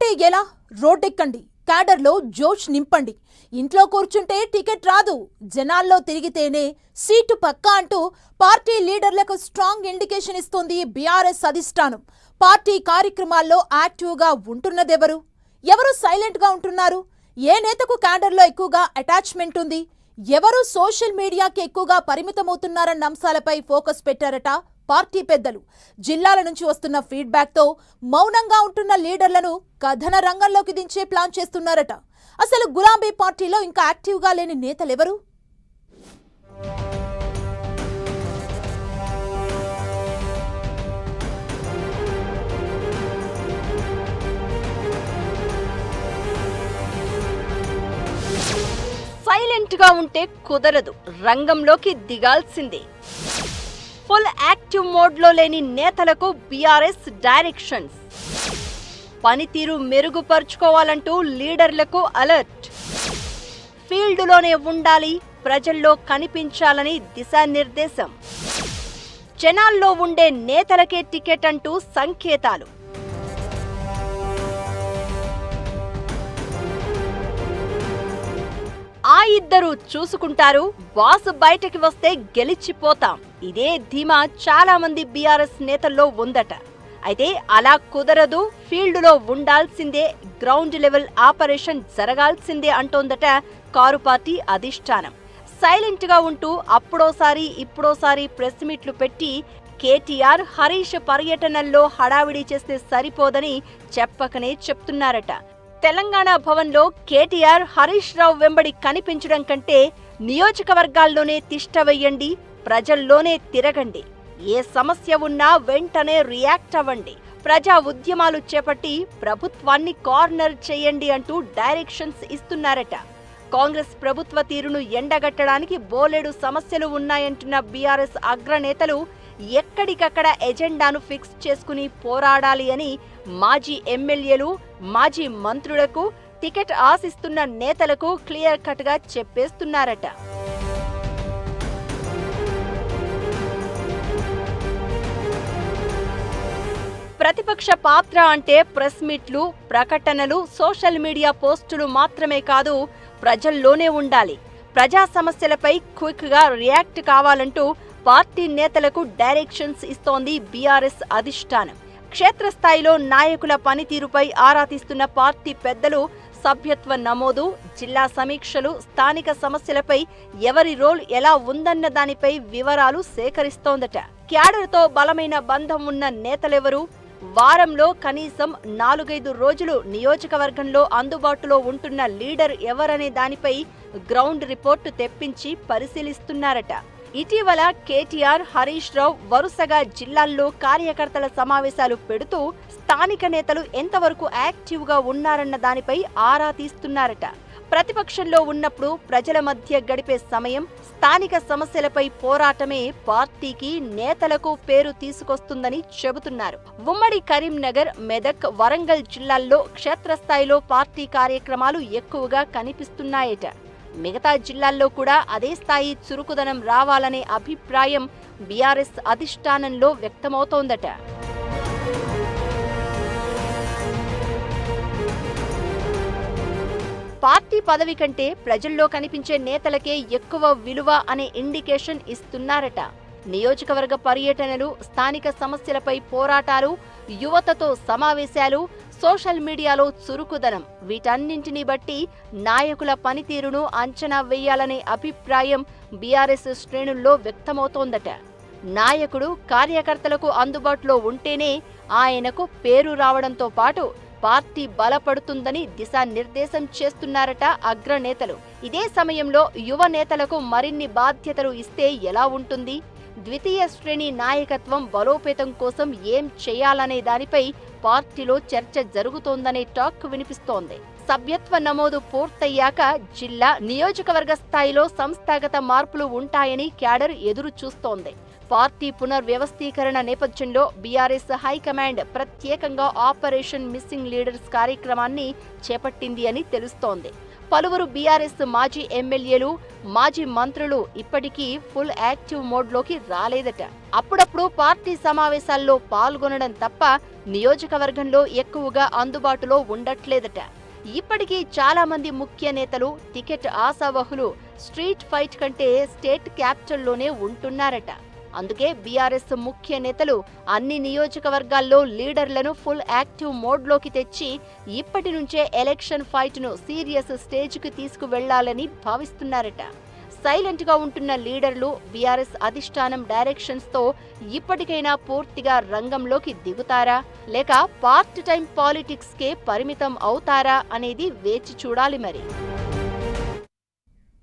అంటే ఎలా? రోడ్డెక్కండి, క్యాడర్లో జోష్ నింపండి. ఇంట్లో కూర్చుంటే టికెట్ రాదు, జనాల్లో తిరిగితేనే సీటు పక్కా అంటూ పార్టీ లీడర్లకు స్ట్రాంగ్ ఇండికేషన్ ఇస్తోంది బీఆర్ఎస్ అధిష్టానం. పార్టీ కార్యక్రమాల్లో యాక్టివ్గా ఉంటున్నదెవరు? ఎవరు సైలెంట్గా ఉంటున్నారు? ఏ నేతకు క్యాడర్లో ఎక్కువగా అటాచ్మెంట్ ఉంది? ఎవరు సోషల్ మీడియాకి ఎక్కువగా పరిమితమవుతున్నారన్న అంశాలపై ఫోకస్ పెట్టారట పార్టీ పెద్దలు. జిల్లాల నుంచి వస్తున్న ఫీడ్బ్యాక్తో మౌనంగా ఉంటున్న లీడర్లను కథన రంగంలోకి దించే ప్లాన్ చేస్తున్నారట. అసలు గులాబీ పార్టీలో ఇంకా యాక్టివ్గా లేని నేతలెవరు? సైలెంట్ గా ఉంటే కుదరదు, రంగంలోకి దిగాల్సిందే. ఫుల్ యాక్టివ్ మోడ్లో లేని నేతలకు బీఆర్ఎస్ డైరెక్షన్స్. పనితీరు మెరుగుపరుచుకోవాలంటూ లీడర్లకు అలర్ట్. ఫీల్డ్లోనే ఉండాలి, ప్రజల్లో కనిపించాలని దిశానిర్దేశం. జనాల్లో ఉండే నేతలకే టికెట్ అంటూ సంకేతాలు. ఆ ఇద్దరు చూసుకుంటారు, బాస్ బయటకి వస్తే గెలిచిపోతాం. ఇదే ధీమా చాలా మంది బీఆర్ఎస్ నేతల్లో ఉందట. అయితే అలా కుదరదు, ఫీల్డ్లో ఉండాల్సిందే, గ్రౌండ్ లెవెల్ ఆపరేషన్ జరగాల్సిందే అంటోందట కారు పార్టీ అధిష్టానం. సైలెంట్ గా ఉంటూ అప్పుడోసారి ఇప్పుడోసారి ప్రెస్ మీట్లు పెట్టి కేటీఆర్, హరీష్ పర్యటనల్లో హడావిడి చేస్తే సరిపోదని చెప్పకనే చెప్తున్నారట. తెలంగాణ భవన్లో కేటీఆర్, హరీష్ రావు వెంబడి కనిపించడం కంటే నియోజకవర్గాల్లోనే తిష్ట వెయ్యండి, ప్రజల్లోనే తిరగండి. ఏ సమస్య ఉన్నా వెంటనే రియాక్ట్ అవ్వండి, ప్రజా ఉద్యమాలు చేపట్టి ప్రభుత్వాన్ని కార్నర్ చేయండి అంటూ డైరెక్షన్స్ ఇస్తున్నారట. కాంగ్రెస్ ప్రభుత్వ తీరును ఎండగట్టడానికి బోలెడు సమస్యలు ఉన్నాయంటున్న బీఆర్ఎస్ అగ్రనేతలు ఎక్కడికక్కడ ఎజెండాను ఫిక్స్ చేసుకుని పోరాడాలి అని మాజీ ఎమ్మెల్యేలు, మాజీ మంత్రులకు, టికెట్ ఆశిస్తున్న నేతలకు క్లియర్ కట్ గా చెప్పేస్తున్నారట. ప్రతిపక్ష పాత్ర అంటే ప్రెస్ మీట్లు, ప్రకటనలు, సోషల్ మీడియా పోస్టులు మాత్రమే కాదు, ప్రజల్లోనే ఉండాలి. ప్రజా సమస్యలపై క్విక్ గా రియాక్ట్ కావాలంటూ పార్టీ నేతలకు డైరెక్షన్స్ ఇస్తోంది బీఆర్ఎస్ అధిష్టానం. క్షేత్రస్థాయిలో నాయకుల పనితీరుపై ఆరా తీస్తున్న పార్టీ పెద్దలు సభ్యత్వ నమోదు, జిల్లా సమీక్షలు, స్థానిక సమస్యలపై ఎవరి రోల్ ఎలా ఉందన్న దానిపై వివరాలు సేకరిస్తోందట. క్యాడర్తో బలమైన బంధం ఉన్న నేతలెవరు? వారంలో కనీసం 4-5 రోజులు నియోజకవర్గంలో అందుబాటులో ఉంటున్న లీడర్ ఎవరనే దానిపై గ్రౌండ్ రిపోర్టు తెప్పించి పరిశీలిస్తున్నారట. ఇటీవల కేటీఆర్, హరీష్ రావు వరుసగా జిల్లాల్లో కార్యకర్తల సమావేశాలు పెడుతూ స్థానిక నేతలు ఎంతవరకు యాక్టివ్గా ఉన్నారన్న దానిపై ఆరా తీస్తున్నారట. ప్రతిపక్షంలో ఉన్నప్పుడు ప్రజల మధ్య గడిపే సమయం, స్థానిక సమస్యలపై పోరాటమే పార్టీకి, నేతలకు పేరు తీసుకొస్తుందని చెబుతున్నారు. ఉమ్మడి కరీంనగర్, మెదక్, వరంగల్ జిల్లాల్లో క్షేత్రస్థాయిలో పార్టీ కార్యక్రమాలు ఎక్కువగా కనిపిస్తున్నాయట. మిగతా జిల్లాల్లో కూడా అదే స్థాయి చురుకుదనం రావాలనే అభిప్రాయం బీఆర్ఎస్ అధిష్టానంలో వ్యక్తమవుతోందట. పార్టీ పదవి కంటే ప్రజల్లో కనిపించే నేతలకే ఎక్కువ విలువ అనే ఇండికేషన్ ఇస్తున్నారట. నియోజకవర్గ పర్యటనలు, స్థానిక సమస్యలపై పోరాటాలు, యువతతో సమావేశాలు, సోషల్ మీడియాలో చురుకుదనం, వీటన్నింటినీ బట్టి నాయకుల పనితీరును అంచనా వేయాలనే అభిప్రాయం బీఆర్ఎస్ శ్రేణుల్లో వ్యక్తమవుతోందట. నాయకుడు కార్యకర్తలకు అందుబాటులో ఉంటేనే ఆయనకు పేరు రావడంతో పాటు పార్టీ బలపడుతుందని దిశానిర్దేశం చేస్తున్నారట అగ్రనేతలు. ఇదే సమయంలో యువ నేతలకు మరిన్ని బాధ్యతలు ఇస్తే ఎలా ఉంటుంది? ద్వితీయ శ్రేణి నాయకత్వం బలోపేతం కోసం ఏం చేయాలనే దానిపై పార్టీలో చర్చ జరుగుతోందనే టాక్ వినిపిస్తోంది. సభ్యత్వ నమోదు పూర్తయ్యాక జిల్లా, నియోజకవర్గ స్థాయిలో సంస్థాగత మార్పులు ఉంటాయని క్యాడర్ ఎదురు చూస్తోంది. పార్టీ పునర్వ్యవస్థీకరణ నేపథ్యంలో బీఆర్ఎస్ హైకమాండ్ ప్రత్యేకంగా ఆపరేషన్ మిస్సింగ్ లీడర్స్ కార్యక్రమాన్ని చేపట్టింది అని తెలుస్తోంది. పలువురు బీఆర్ఎస్ మాజీ ఎమ్మెల్యేలు, మాజీ మంత్రులు ఇప్పటికీ ఫుల్ యాక్టివ్ మోడ్లోకి రాలేదట. అప్పుడప్పుడు పార్టీ సమావేశాల్లో పాల్గొనడం తప్ప నియోజకవర్గంలో ఎక్కువగా అందుబాటులో ఉండట్లేదట. ఇప్పటికీ చాలా మంది ముఖ్య నేతలు, టికెట్ ఆశావహులు స్ట్రీట్ ఫైట్ కంటే స్టేట్ క్యాపిటల్లోనే ఉంటున్నారట. అందుకే బీఆర్ఎస్ ముఖ్య నేతలు అన్ని నియోజకవర్గాల్లో లీడర్లను ఫుల్ యాక్టివ్ మోడ్లోకి తెచ్చి ఇప్పటి నుంచే ఎలక్షన్ ఫైట్ను సీరియస్ స్టేజ్కి తీసుకువెళ్లాలని భావిస్తున్నారట. సైలెంట్గా ఉంటున్న లీడర్లు బీఆర్ఎస్ అధిష్టానం డైరెక్షన్స్తో ఇప్పటికైనా పూర్తిగా రంగంలోకి దిగుతారా, లేక పార్ట్ టైం పాలిటిక్స్కే పరిమితం అవుతారా అనేది వేచి చూడాలి మరి.